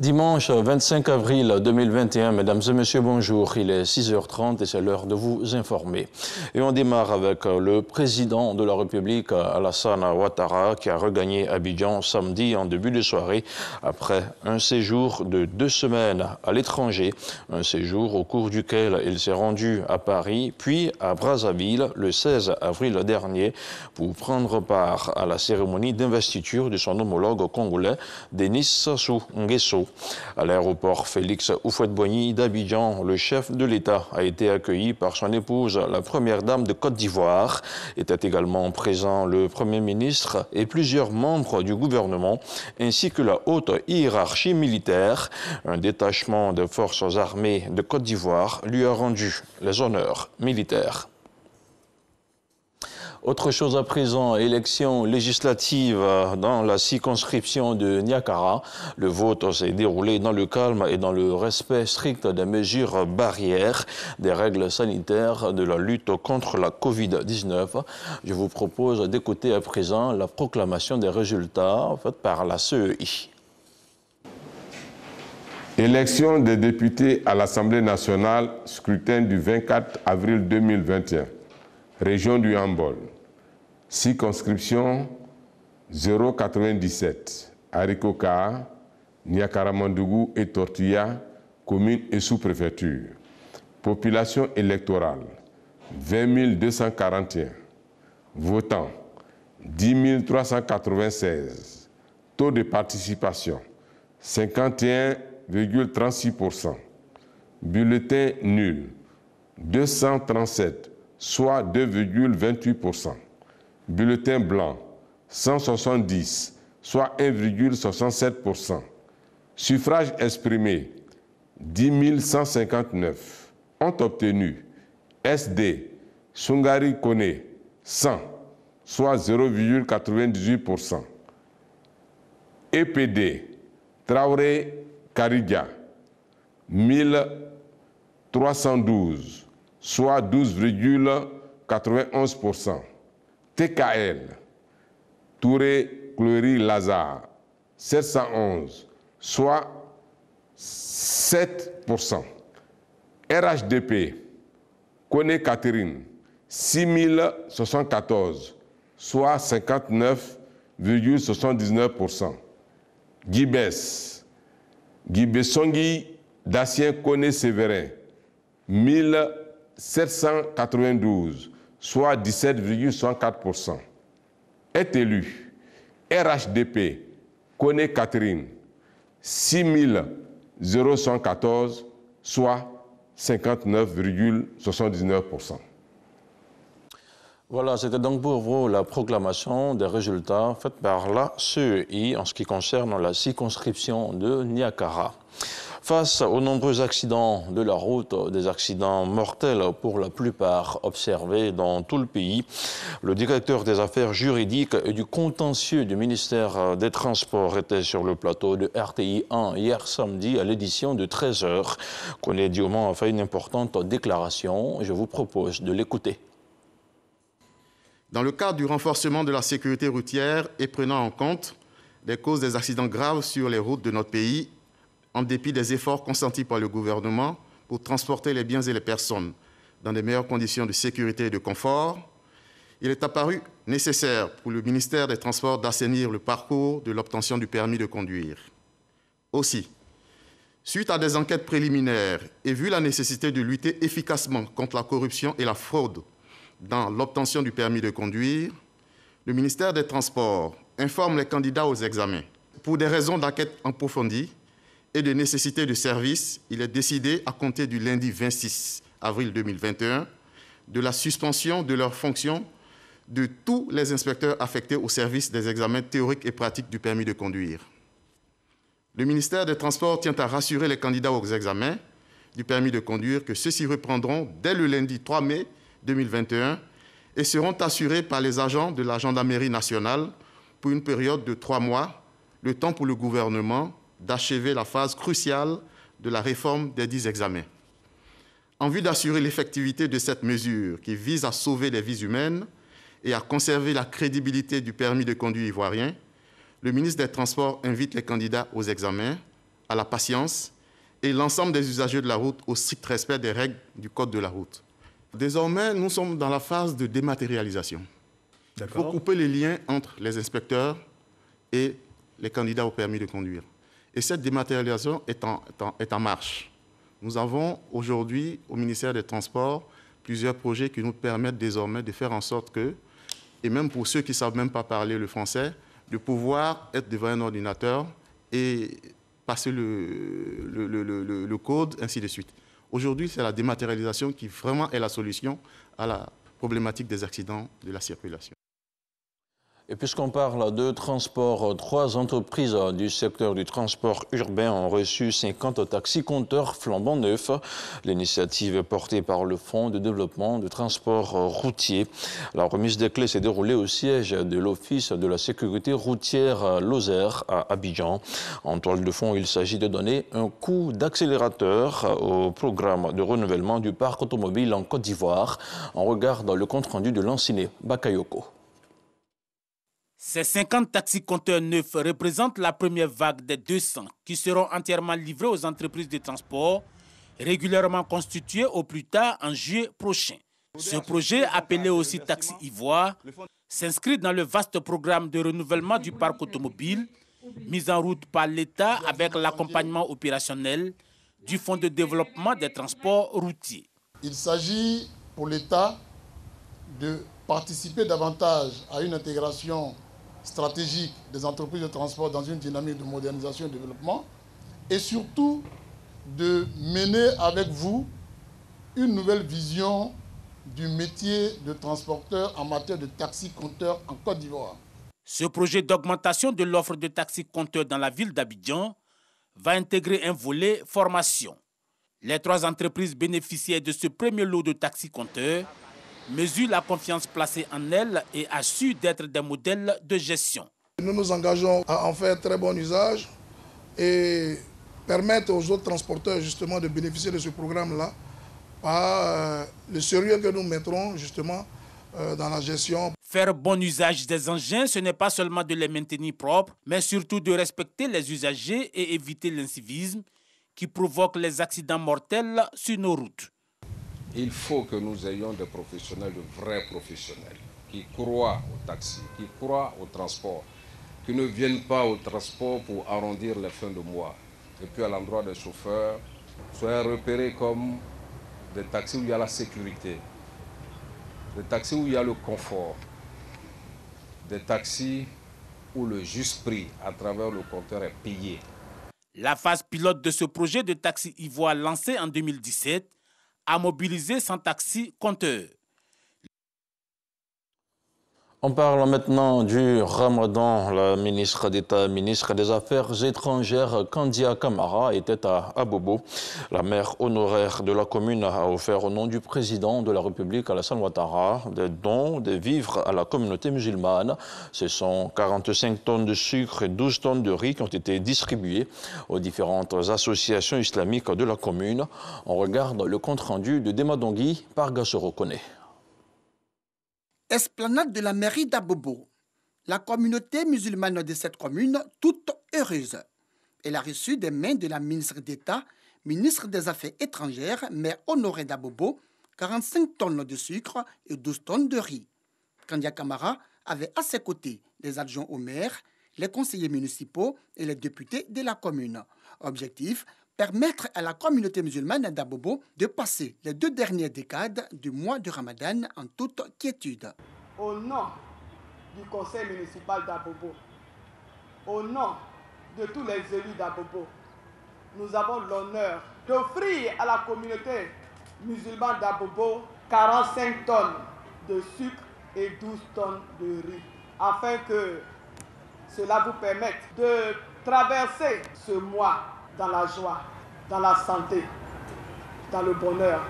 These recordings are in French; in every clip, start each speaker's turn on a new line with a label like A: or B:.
A: Dimanche 25 avril 2021, mesdames et messieurs, bonjour. Il est 6h30 et c'est l'heure de vous informer. Et on démarre avec le président de la République, Alassane Ouattara, qui a regagné Abidjan samedi en début de soirée après un séjour de 2 semaines à l'étranger. Un séjour au cours duquel il s'est rendu à Paris, puis à Brazzaville le 16 avril dernier pour prendre part à la cérémonie d'investiture de son homologue congolais, Denis Sassou Nguesso. À l'aéroport Félix Houphouët-Boigny d'Abidjan, le chef de l'État a été accueilli par son épouse, la première dame de Côte d'Ivoire. Étaient également présents le Premier ministre et plusieurs membres du gouvernement, ainsi que la haute hiérarchie militaire. Un détachement de forces armées de Côte d'Ivoire lui a rendu les honneurs militaires. Autre chose à présent, élection législative dans la circonscription de Niakara. Le vote s'est déroulé dans le calme et dans le respect strict des mesures barrières, des règles sanitaires de la lutte contre la Covid-19. Je vous propose d'écouter à présent la proclamation des résultats faite par la CEI.
B: Élection des députés à l'Assemblée nationale, scrutin du 24 avril 2021. Région du Hambol. Circonscription 097. Arikoka, Niakara-Mandougou et Tortilla, commune et sous-préfecture. Population électorale 20 241. Votants 10 396. Taux de participation 51,36%. Bulletin nul 237, soit 2,28%. Bulletin blanc 170, soit 1,67%. Suffrage exprimé 10 159. Ont obtenu SD Sungari Kone 100, soit 0,98%. EPD Traoré Karidia 1312, soit 12,91%. TKL Touré Chleury Lazare 711, soit 7%. RHDP Kone Catherine 6074, soit 59,79%. Guibès Guibessongi Dacier Kone Séverin 1792, soit 17,64%. Est élu RHDP Kone Catherine 6114, soit 59,79%.
A: Voilà, c'était donc pour vous la proclamation des résultats faite par la CEI en ce qui concerne la circonscription de Niakara. Face aux nombreux accidents de la route, des accidents mortels pour la plupart observés dans tout le pays, le directeur des affaires juridiques et du contentieux du ministère des Transports était sur le plateau de RTI 1 hier samedi à l'édition de 13h. Koné Diomant a fait une importante déclaration. Je vous propose de l'écouter.
C: Dans le cadre du renforcement de la sécurité routière et prenant en compte les causes des accidents graves sur les routes de notre pays, en dépit des efforts consentis par le gouvernement pour transporter les biens et les personnes dans de meilleures conditions de sécurité et de confort, il est apparu nécessaire pour le ministère des Transports d'assainir le parcours de l'obtention du permis de conduire. Aussi, suite à des enquêtes préliminaires et vu la nécessité de lutter efficacement contre la corruption et la fraude dans l'obtention du permis de conduire, le ministère des Transports informe les candidats aux examens. Pour des raisons d'enquête approfondie et de nécessité de service, il est décidé, à compter du lundi 26 avril 2021, de la suspension de leurs fonctions de tous les inspecteurs affectés au service des examens théoriques et pratiques du permis de conduire. Le ministère des Transports tient à rassurer les candidats aux examens du permis de conduire que ceux-ci reprendront dès le lundi 3 mai 2021 et seront assurés par les agents de la Gendarmerie nationale pour une période de 3 mois, le temps pour le gouvernement d'achever la phase cruciale de la réforme des 10 examens. En vue d'assurer l'effectivité de cette mesure qui vise à sauver des vies humaines et à conserver la crédibilité du permis de conduire ivoirien, le ministre des Transports invite les candidats aux examens à la patience et l'ensemble des usagers de la route au strict respect des règles du code de la route. Désormais, nous sommes dans la phase de dématérialisation. Il faut couper les liens entre les inspecteurs et les candidats au permis de conduire. Et cette dématérialisation est en marche. Nous avons aujourd'hui au ministère des Transports plusieurs projets qui nous permettent désormais de faire en sorte que, et même pour ceux qui ne savent même pas parler le français, de pouvoir être devant un ordinateur et passer le code, ainsi de suite. Aujourd'hui, c'est la dématérialisation qui vraiment est la solution à la problématique des accidents de la circulation.
A: Et puisqu'on parle de transport, 3 entreprises du secteur du transport urbain ont reçu 50 taxis-compteurs flambant neufs. L'initiative est portée par le Fonds de développement du transport routier. La remise des clés s'est déroulée au siège de l'Office de la sécurité routière Lozère à Abidjan. En toile de fond, il s'agit de donner un coup d'accélérateur au programme de renouvellement du parc automobile en Côte d'Ivoire. On regarde le compte-rendu de Lanciné Bakayoko.
D: Ces 50 taxis-compteurs neufs représentent la première vague des 200 qui seront entièrement livrés aux entreprises de transport, régulièrement constituées au plus tard en juillet prochain. Ce projet, appelé aussi Taxi Ivoire, s'inscrit dans le vaste programme de renouvellement du parc automobile, mis en route par l'État avec l'accompagnement opérationnel du Fonds de développement des transports routiers.
E: Il s'agit pour l'État de participer davantage à une intégration stratégique des entreprises de transport dans une dynamique de modernisation et de développement et surtout de mener avec vous une nouvelle vision du métier de transporteur en matière de taxi-compteur en Côte d'Ivoire.
D: Ce projet d'augmentation de l'offre de taxi-compteurs dans la ville d'Abidjan va intégrer un volet formation. Les 3 entreprises bénéficiaires de ce premier lot de taxi-compteurs mesurent la confiance placée en elles et assurent d'être des modèles de gestion.
E: Nous nous engageons à en faire très bon usage et permettre aux autres transporteurs justement de bénéficier de ce programme-là par le sérieux que nous mettrons justement dans la gestion.
D: Faire bon usage des engins, ce n'est pas seulement de les maintenir propres, mais surtout de respecter les usagers et éviter l'incivisme qui provoque les accidents mortels sur nos routes.
F: Il faut que nous ayons des professionnels, de vrais professionnels, qui croient au taxi, qui croient au transport, qui ne viennent pas au transport pour arrondir les fins de mois. Et puis à l'endroit des chauffeurs, soyez repérés comme des taxis où il y a la sécurité, des taxis où il y a le confort, des taxis où le juste prix à travers le compteur est payé.
D: La phase pilote de ce projet de Taxi Ivoire lancé en 2017 a mobilisé 100 taxis-compteurs.
A: On parle maintenant du Ramadan. La ministre d'État, ministre des Affaires étrangères, Kandia Camara, était à Abobo. La maire honoraire de la commune a offert au nom du président de la République, Alassane Ouattara, des dons, des vivres à la communauté musulmane. Ce sont 45 tonnes de sucre et 12 tonnes de riz qui ont été distribuées aux différentes associations islamiques de la commune. On regarde le compte-rendu de Demadongui par Gassoro Kone.
G: Esplanade de la mairie d'Abobo. La communauté musulmane de cette commune, toute heureuse. Elle a reçu des mains de la ministre d'État, ministre des Affaires étrangères, maire honorée d'Abobo, 45 tonnes de sucre et 12 tonnes de riz. Kandia Camara avait à ses côtés les adjoints au maire, les conseillers municipaux et les députés de la commune. Objectif, permettre à la communauté musulmane d'Abobo de passer les 2 dernières décades du mois de Ramadan en toute quiétude.
H: Au nom du conseil municipal d'Abobo, au nom de tous les élus d'Abobo, nous avons l'honneur d'offrir à la communauté musulmane d'Abobo 45 tonnes de sucre et 12 tonnes de riz, afin que cela vous permette de traverser ce mois dans la joie, dans la santé, dans le bonheur.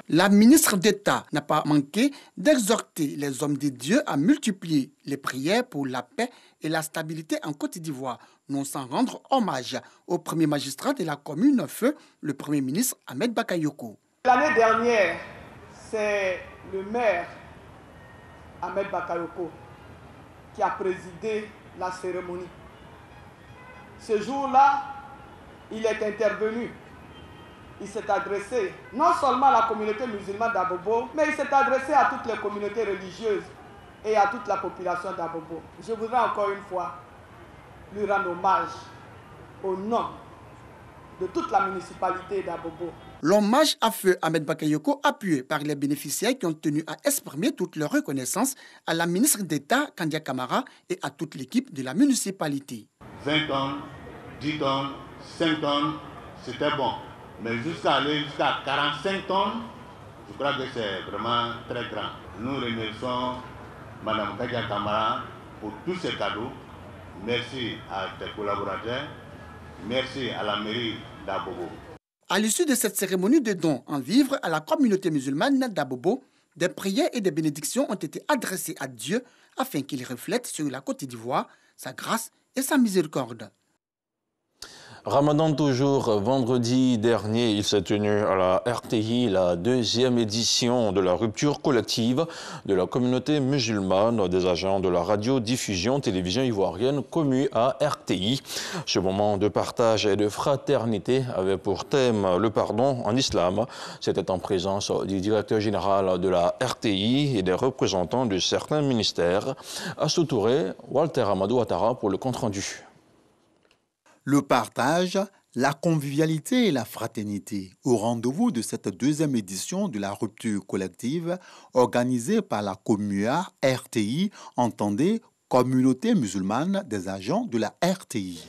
G: La ministre d'État n'a pas manqué d'exhorter les hommes de Dieu à multiplier les prières pour la paix et la stabilité en Côte d'Ivoire, non sans rendre hommage au premier magistrat de la commune Feu, le Premier ministre Ahmed Bakayoko.
H: L'année dernière, c'est le maire Ahmed Bakayoko qui a présidé la cérémonie. Ce jour-là, il est intervenu. Il s'est adressé non seulement à la communauté musulmane d'Abobo, mais il s'est adressé à toutes les communautés religieuses et à toute la population d'Abobo. Je voudrais encore une fois lui rendre hommage au nom de toute la municipalité d'Abobo.
G: L'hommage à feu Ahmed Bakayoko, appuyé par les bénéficiaires qui ont tenu à exprimer toute leur reconnaissance à la ministre d'État Kandia Camara et à toute l'équipe de la municipalité.
I: 20 tonnes, 10 tonnes, 5 tonnes, c'était bon. Mais jusqu'à 45 tonnes, je crois que c'est vraiment très grand. Nous remercions Mme Kandia Camara pour tous ces cadeaux. Merci à tes collaborateurs. Merci à la mairie d'Abobo.
G: À l'issue de cette cérémonie de don en vivres à la communauté musulmane d'Abobo, des prières et des bénédictions ont été adressées à Dieu afin qu'il reflète sur la Côte d'Ivoire sa grâce et sa miséricorde.
A: Ramadan toujours, vendredi dernier, il s'est tenu à la RTI la 2e édition de la rupture collective de la communauté musulmane des agents de la radiodiffusion télévision ivoirienne commue à RTI. Ce moment de partage et de fraternité avait pour thème le pardon en islam. C'était en présence du directeur général de la RTI et des représentants de certains ministères. Astou Touré, Walter Amadou Ouattara pour le compte-rendu.
J: Le partage, la convivialité et la fraternité au rendez-vous de cette 2e édition de la rupture collective organisée par la COMUA RTI, entendez Communauté musulmane des agents de la RTI.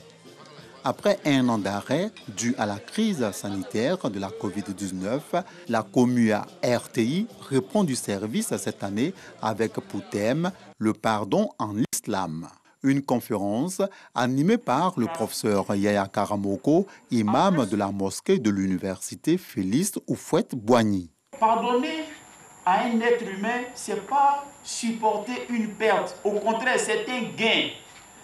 J: Après un an d'arrêt dû à la crise sanitaire de la COVID-19, la COMUA RTI répond du service cette année avec pour thème le pardon en islam. Une conférence animée par le professeur Yaya Karamoko, imam de la mosquée de l'université Félix Houphouët-Boigny.
K: Pardonner à un être humain, ce n'est pas supporter une perte. Au contraire, c'est un gain,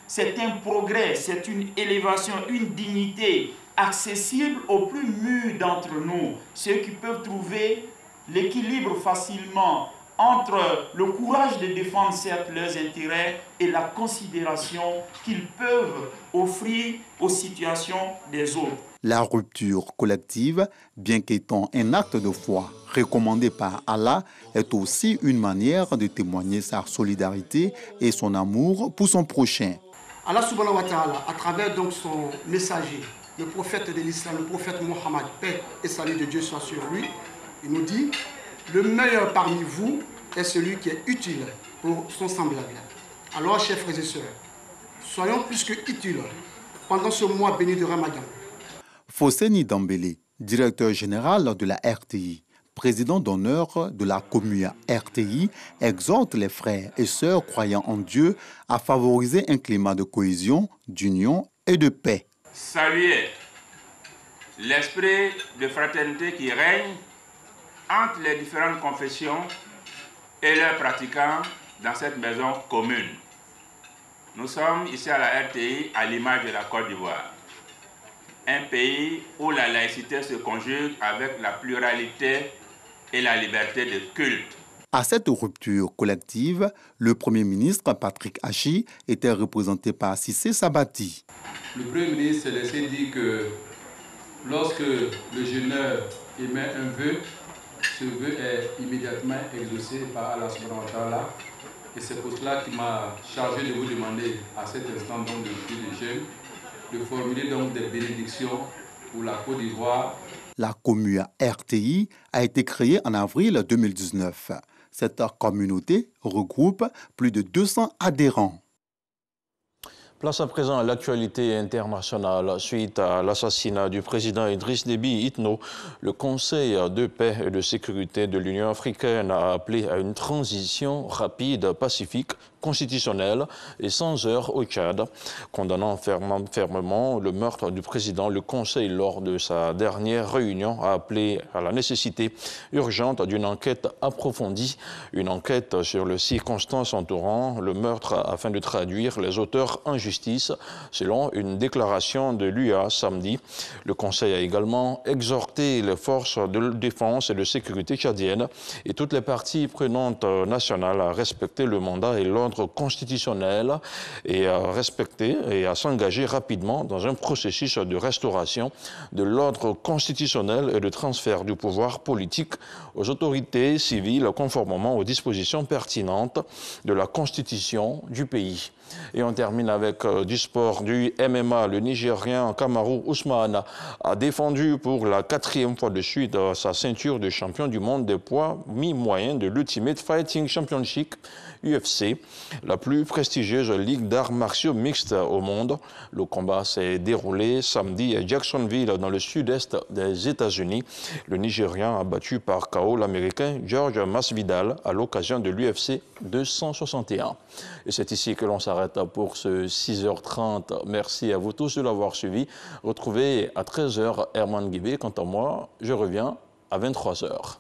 K: c'est un progrès, c'est une élévation, une dignité accessible aux plus mûrs d'entre nous, ceux qui peuvent trouver l'équilibre facilement entre le courage de défendre certes leurs intérêts et la considération qu'ils peuvent offrir aux situations des autres.
J: La rupture collective, bien qu'étant un acte de foi recommandé par Allah, est aussi une manière de témoigner sa solidarité et son amour pour son prochain.
L: Allah subhanahu wa ta'ala, à travers donc son messager, le prophète de l'islam, le prophète Mohammed, paix et salut de Dieu soit sur lui, il nous dit: le meilleur parmi vous est celui qui est utile pour son semblable. Alors, chers frères et sœurs, soyons plus que utiles pendant ce mois béni de Ramadan.
J: Fosseni Dambélé, directeur général de la RTI, président d'honneur de la COMUA RTI, exhorte les frères et sœurs croyant en Dieu à favoriser un climat de cohésion, d'union et de paix.
K: Saluer l'esprit de fraternité qui règne entre les différentes confessions et leurs pratiquants dans cette maison commune. Nous sommes ici à la RTI à l'image de la Côte d'Ivoire, un pays où la laïcité se conjugue avec la pluralité et la liberté de culte.
J: À cette rupture collective, le Premier ministre Patrick Achi était représenté par Cissé Sabati.
M: Le Premier ministre s'est laissé dire que lorsque le jeûneur émet un vœu, ce vœu est immédiatement exaucé par Allah subhanahu wa ta'ala. Et c'est pour cela qu'il m'a chargé de vous demander à cet instant donc de prier de jeûne, de formuler donc des bénédictions pour la Côte d'Ivoire.
J: La COMUA RTI a été créée en avril 2019. Cette communauté regroupe plus de 200 adhérents.
A: Place à présent à l'actualité internationale. Suite à l'assassinat du président Idriss Déby Itno, le Conseil de paix et de sécurité de l'Union africaine a appelé à une transition rapide, pacifique, constitutionnelle et sans heurts au Tchad. Condamnant fermement le meurtre du président, le Conseil, lors de sa dernière réunion, a appelé à la nécessité urgente d'une enquête approfondie, une enquête sur les circonstances entourant le meurtre afin de traduire les auteurs en justice, selon une déclaration de l'UA samedi. Le Conseil a également exhorté les forces de défense et de sécurité tchadiennes et toutes les parties prenantes nationales à respecter le mandat et l'ordre l'ordre constitutionnel et à respecter et à s'engager rapidement dans un processus de restauration de l'ordre constitutionnel et de transfert du pouvoir politique aux autorités civiles conformément aux dispositions pertinentes de la Constitution du pays. Et on termine avec du sport, du MMA. Le Nigérien Kamaru Usman a défendu pour la 4e fois de suite sa ceinture de champion du monde des poids mi-moyens de l'Ultimate Fighting Championship, UFC, la plus prestigieuse ligue d'arts martiaux mixtes au monde. Le combat s'est déroulé samedi à Jacksonville, dans le sud-est des États-Unis. Le Nigérian a battu par KO l'Américain George Masvidal à l'occasion de l'UFC 261. Et c'est ici que l'on s'arrête pour ce 6h30. Merci à vous tous de l'avoir suivi. Retrouvez à 13h Herman Guibé. Quant à moi, je reviens à 23h.